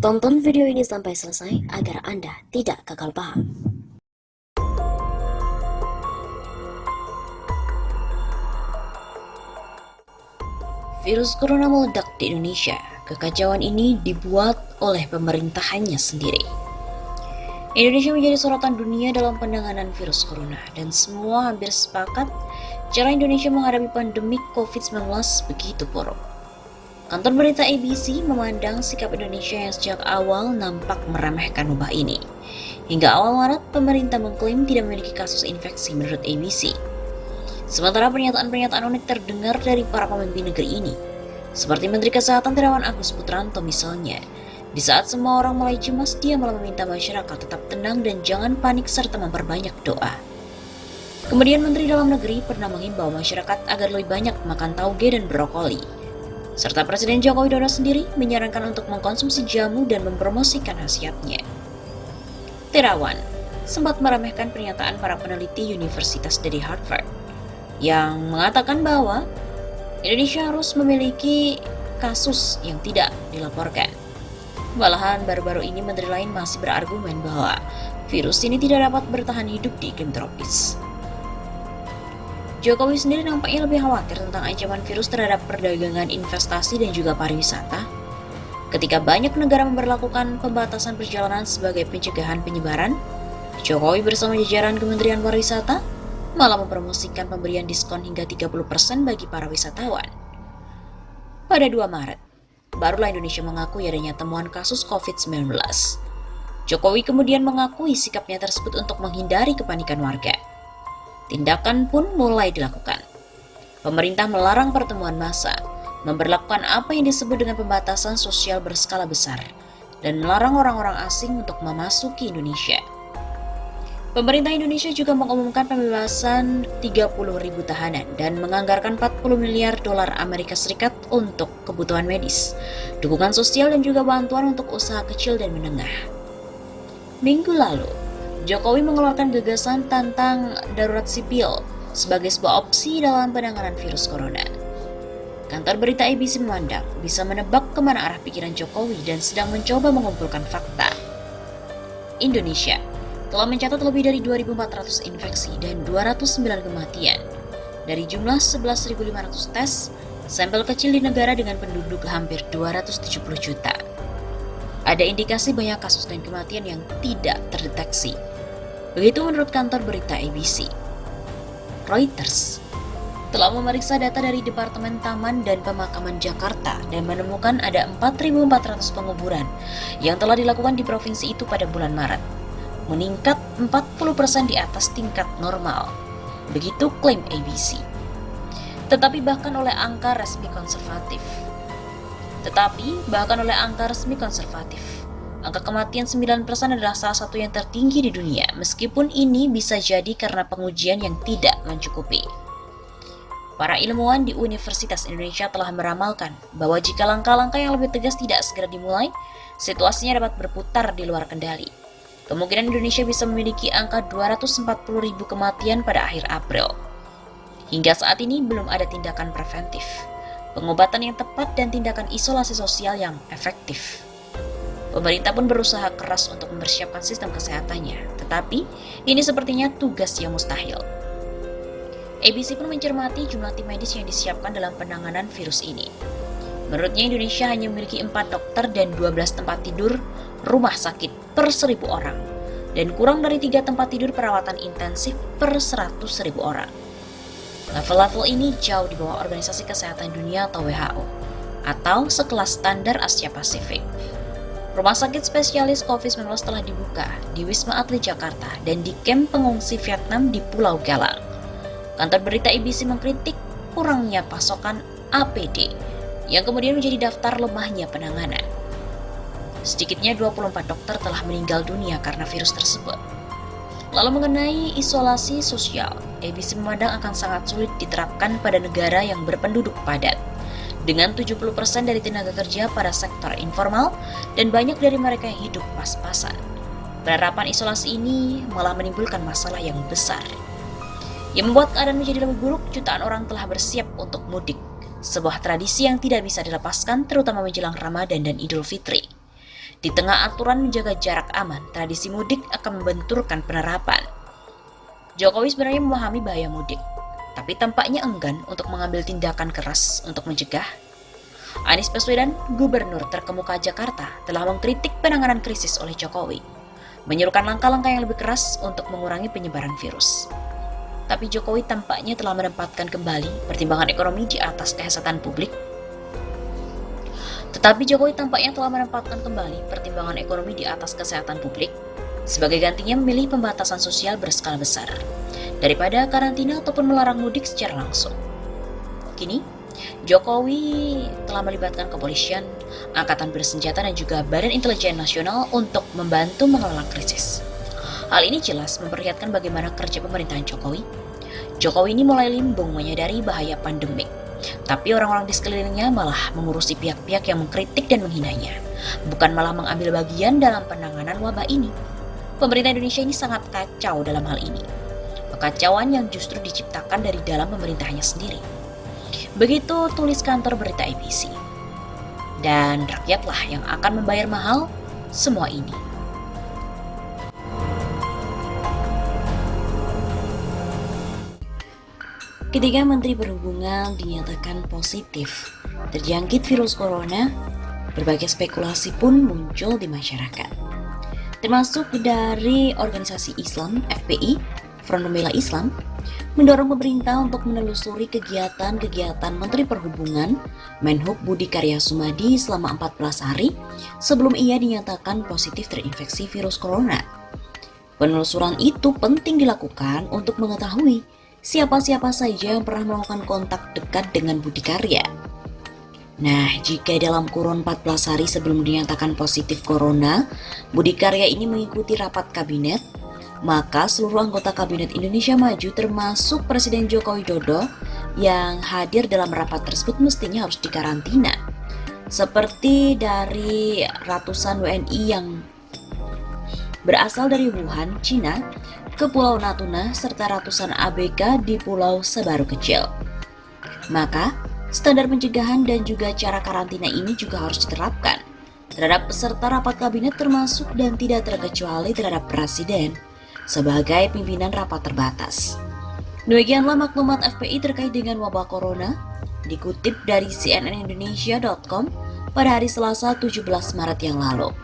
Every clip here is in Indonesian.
Tonton video ini sampai selesai agar Anda tidak gagal paham. Virus corona meledak di Indonesia. Kekacauan ini dibuat oleh pemerintahannya sendiri. Indonesia menjadi sorotan dunia dalam penanganan virus corona, dan semua hampir sepakat cara Indonesia menghadapi pandemi COVID-19 begitu buruk. Kantor berita ABC memandang sikap Indonesia yang sejak awal nampak meremehkan wabah ini. Hingga awal Maret, pemerintah mengklaim tidak memiliki kasus infeksi menurut ABC. Sementara pernyataan-pernyataan unik terdengar dari para pemimpin negeri ini, seperti Menteri Kesehatan Terawan Agus Putranto misalnya. Di saat semua orang mulai cemas, dia malah meminta masyarakat tetap tenang dan jangan panik serta memperbanyak doa. Kemudian Menteri Dalam Negeri pernah mengimbau masyarakat agar lebih banyak makan tauge dan brokoli. Serta Presiden Joko Widodo sendiri menyarankan untuk mengkonsumsi jamu dan mempromosikan khasiatnya. Terawan sempat meremehkan pernyataan para peneliti Universitas dari Harvard yang mengatakan bahwa Indonesia harus memiliki kasus yang tidak dilaporkan. Malahan baru-baru ini menteri lain masih berargumen bahwa virus ini tidak dapat bertahan hidup di iklim tropis. Jokowi sendiri nampaknya lebih khawatir tentang ancaman virus terhadap perdagangan, investasi, dan juga pariwisata. Ketika banyak negara memberlakukan pembatasan perjalanan sebagai pencegahan penyebaran, Jokowi bersama jajaran Kementerian Pariwisata malah mempromosikan pemberian diskon hingga 30% bagi para wisatawan. Pada 2 Maret, barulah Indonesia mengakui adanya temuan kasus COVID-19. Jokowi kemudian mengakui sikapnya tersebut untuk menghindari kepanikan warga. Tindakan pun mulai dilakukan. Pemerintah melarang pertemuan massa, memberlakukan apa yang disebut dengan pembatasan sosial berskala besar, dan melarang orang-orang asing untuk memasuki Indonesia. Pemerintah Indonesia juga mengumumkan pembebasan 30.000 tahanan dan menganggarkan 40 miliar dolar Amerika Serikat untuk kebutuhan medis, dukungan sosial, dan juga bantuan untuk usaha kecil dan menengah. Minggu lalu, Jokowi mengeluarkan gagasan tentang darurat sipil sebagai sebuah opsi dalam penanganan virus corona. Kantor berita ABC memandang bisa menebak kemana arah pikiran Jokowi dan sedang mencoba mengumpulkan fakta. Indonesia telah mencatat lebih dari 2.400 infeksi dan 209 kematian. Dari jumlah 11.500 tes, sampel kecil di negara dengan penduduk hampir 270 juta. Ada indikasi banyak kasus dan kematian yang tidak terdeteksi. Begitu menurut kantor berita ABC. Reuters telah memeriksa data dari Departemen Taman dan Pemakaman Jakarta dan menemukan ada 4.400 penguburan yang telah dilakukan di provinsi itu pada bulan Maret, meningkat 40% di atas tingkat normal. Begitu klaim ABC. Tetapi bahkan oleh angka resmi konservatif, angka kematian 9% adalah salah satu yang tertinggi di dunia, meskipun ini bisa jadi karena pengujian yang tidak mencukupi. Para ilmuwan di Universitas Indonesia telah meramalkan bahwa jika langkah-langkah yang lebih tegas tidak segera dimulai, situasinya dapat berputar di luar kendali. Kemungkinan Indonesia bisa memiliki angka 240.000 kematian pada akhir April. Hingga saat ini belum ada tindakan preventif, pengobatan yang tepat, dan tindakan isolasi sosial yang efektif. Pemerintah pun berusaha keras untuk mempersiapkan sistem kesehatannya, tetapi ini sepertinya tugas yang mustahil. ABC pun mencermati jumlah tim medis yang disiapkan dalam penanganan virus ini. Menurutnya Indonesia hanya memiliki 4 dokter dan 12 tempat tidur rumah sakit per 1.000 orang, dan kurang dari 3 tempat tidur perawatan intensif per 100.000 orang. Level-level ini jauh di bawah Organisasi Kesehatan Dunia atau WHO, atau sekelas standar Asia Pasifik. Rumah sakit spesialis COVID-19 telah dibuka di Wisma Atlet Jakarta dan di kamp pengungsi Vietnam di Pulau Galang. Kantor berita ABC mengkritik kurangnya pasokan APD yang kemudian menjadi daftar lemahnya penanganan. Sedikitnya 24 dokter telah meninggal dunia karena virus tersebut. Lalu mengenai isolasi sosial, ABC memandang akan sangat sulit diterapkan pada negara yang berpenduduk padat, dengan 70% dari tenaga kerja pada sektor informal dan banyak dari mereka yang hidup pas-pasan. Penerapan isolasi ini malah menimbulkan masalah yang besar. Yang membuat keadaan menjadi lebih buruk, jutaan orang telah bersiap untuk mudik, sebuah tradisi yang tidak bisa dilepaskan terutama menjelang Ramadan dan Idul Fitri. Di tengah aturan menjaga jarak aman, tradisi mudik akan membenturkan penerapan. Jokowi sebenarnya memahami bahaya mudik, tapi tampaknya enggan untuk mengambil tindakan keras untuk mencegah. Anies Baswedan, Gubernur terkemuka Jakarta, telah mengkritik penanganan krisis oleh Jokowi, menyerukan langkah-langkah yang lebih keras untuk mengurangi penyebaran virus. Tapi Jokowi tampaknya telah menempatkan kembali pertimbangan ekonomi di atas kesehatan publik. Sebagai gantinya memilih pembatasan sosial berskala besar, daripada karantina ataupun melarang mudik secara langsung. Kini, Jokowi telah melibatkan kepolisian, angkatan bersenjata dan juga Badan Intelijen Nasional untuk membantu mengelola krisis. Hal ini jelas memperlihatkan bagaimana kerja pemerintahan Jokowi. Jokowi ini mulai limbung menyadari bahaya pandemik, tapi orang-orang di sekelilingnya malah mengurusi pihak-pihak yang mengkritik dan menghinanya, bukan malah mengambil bagian dalam penanganan wabah ini. Pemerintah Indonesia ini sangat kacau dalam hal ini. Kekacauan yang justru diciptakan dari dalam pemerintahnya sendiri. Begitu tulis kantor berita ABC. Dan rakyatlah yang akan membayar mahal semua ini. Ketika Menteri Perhubungan dinyatakan positif terjangkit virus corona, berbagai spekulasi pun muncul di masyarakat. Termasuk dari organisasi Islam, FPI, Front Pembela Islam, mendorong pemerintah untuk menelusuri kegiatan-kegiatan Menteri Perhubungan Menhub Budi Karya Sumadi selama 14 hari sebelum ia dinyatakan positif terinfeksi virus corona. Penelusuran itu penting dilakukan untuk mengetahui siapa-siapa saja yang pernah melakukan kontak dekat dengan Budi Karya. Nah, jika dalam kurun 14 hari sebelum dinyatakan positif corona, Budi Karya ini mengikuti rapat kabinet, maka seluruh anggota Kabinet Indonesia Maju termasuk Presiden Joko Widodo yang hadir dalam rapat tersebut mestinya harus dikarantina. Seperti dari ratusan WNI yang berasal dari Wuhan, Cina, ke Pulau Natuna, serta ratusan ABK di Pulau Sebaru Kecil. Maka, standar pencegahan dan juga cara karantina ini juga harus diterapkan terhadap peserta rapat kabinet termasuk dan tidak terkecuali terhadap Presiden sebagai pimpinan rapat terbatas. Demikianlah maklumat FPI terkait dengan wabah corona, dikutip dari cnnindonesia.com pada hari Selasa 17 Maret yang lalu.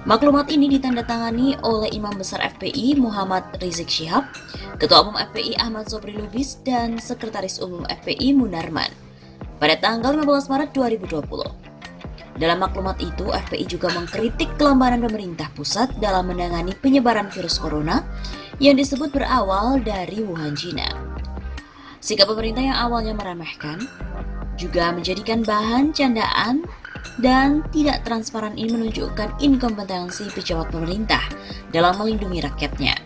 Maklumat ini ditandatangani oleh Imam Besar FPI Muhammad Rizik Syihab, Ketua Umum FPI Ahmad Sobri Lubis, dan Sekretaris Umum FPI Munarman pada tanggal 15 Maret 2020. Dalam maklumat itu, FPI juga mengkritik kelambanan pemerintah pusat dalam menangani penyebaran virus corona yang disebut berawal dari Wuhan, Cina. Sikap pemerintah yang awalnya meremehkan juga menjadikan bahan candaan dan tidak transparan ini menunjukkan inkompetensi pejabat pemerintah dalam melindungi rakyatnya.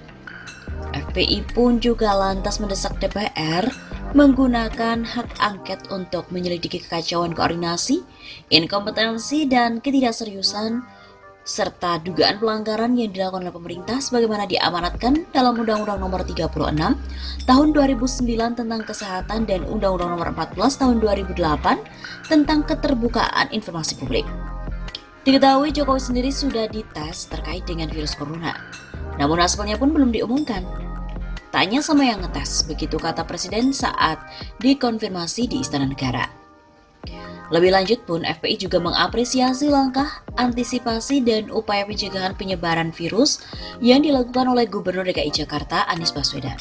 FPI pun juga lantas mendesak DPR menggunakan hak angket untuk menyelidiki kekacauan koordinasi, inkompetensi, dan ketidakseriusan serta dugaan pelanggaran yang dilakukan oleh pemerintah sebagaimana diamanatkan dalam Undang-Undang Nomor 36 Tahun 2009 tentang Kesehatan dan Undang-Undang Nomor 14 Tahun 2008 tentang Keterbukaan Informasi Publik. Diketahui Jokowi sendiri sudah dites terkait dengan virus corona, namun hasilnya pun belum diumumkan. Tanya sama yang ngetes, begitu kata Presiden saat dikonfirmasi di Istana Negara. Lebih lanjut pun, FPI juga mengapresiasi langkah antisipasi dan upaya pencegahan penyebaran virus yang dilakukan oleh Gubernur DKI Jakarta Anies Baswedan.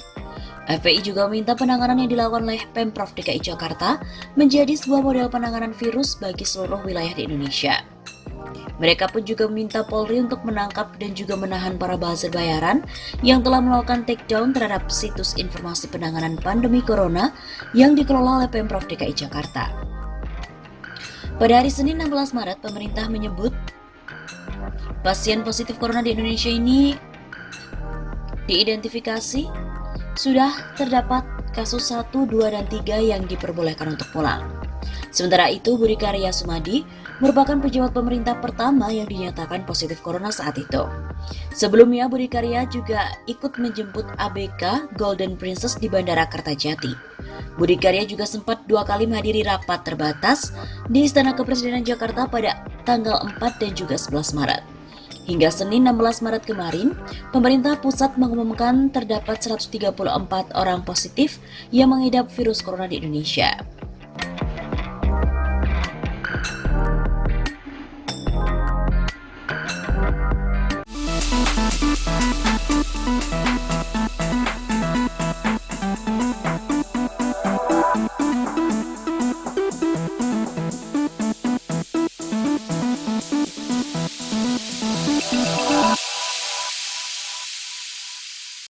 FPI juga meminta penanganan yang dilakukan oleh Pemprov DKI Jakarta menjadi sebuah model penanganan virus bagi seluruh wilayah di Indonesia. Mereka pun juga meminta Polri untuk menangkap dan juga menahan para buzzer bayaran yang telah melakukan takedown terhadap situs informasi penanganan pandemi corona yang dikelola oleh Pemprov DKI Jakarta. Pada hari Senin 16 Maret, pemerintah menyebut pasien positif corona di Indonesia ini diidentifikasi sudah terdapat kasus 1, 2, dan 3 yang diperbolehkan untuk pulang. Sementara itu, Budi Karya Sumadi merupakan pejabat pemerintah pertama yang dinyatakan positif corona saat itu. Sebelumnya, Budi Karya juga ikut menjemput ABK Golden Princess di Bandara Kertajati. Budi Karya juga sempat 2 kali menghadiri rapat terbatas di Istana Kepresidenan Jakarta pada tanggal 4 dan juga 11 Maret. Hingga Senin 16 Maret kemarin, pemerintah pusat mengumumkan terdapat 134 orang positif yang mengidap virus corona di Indonesia.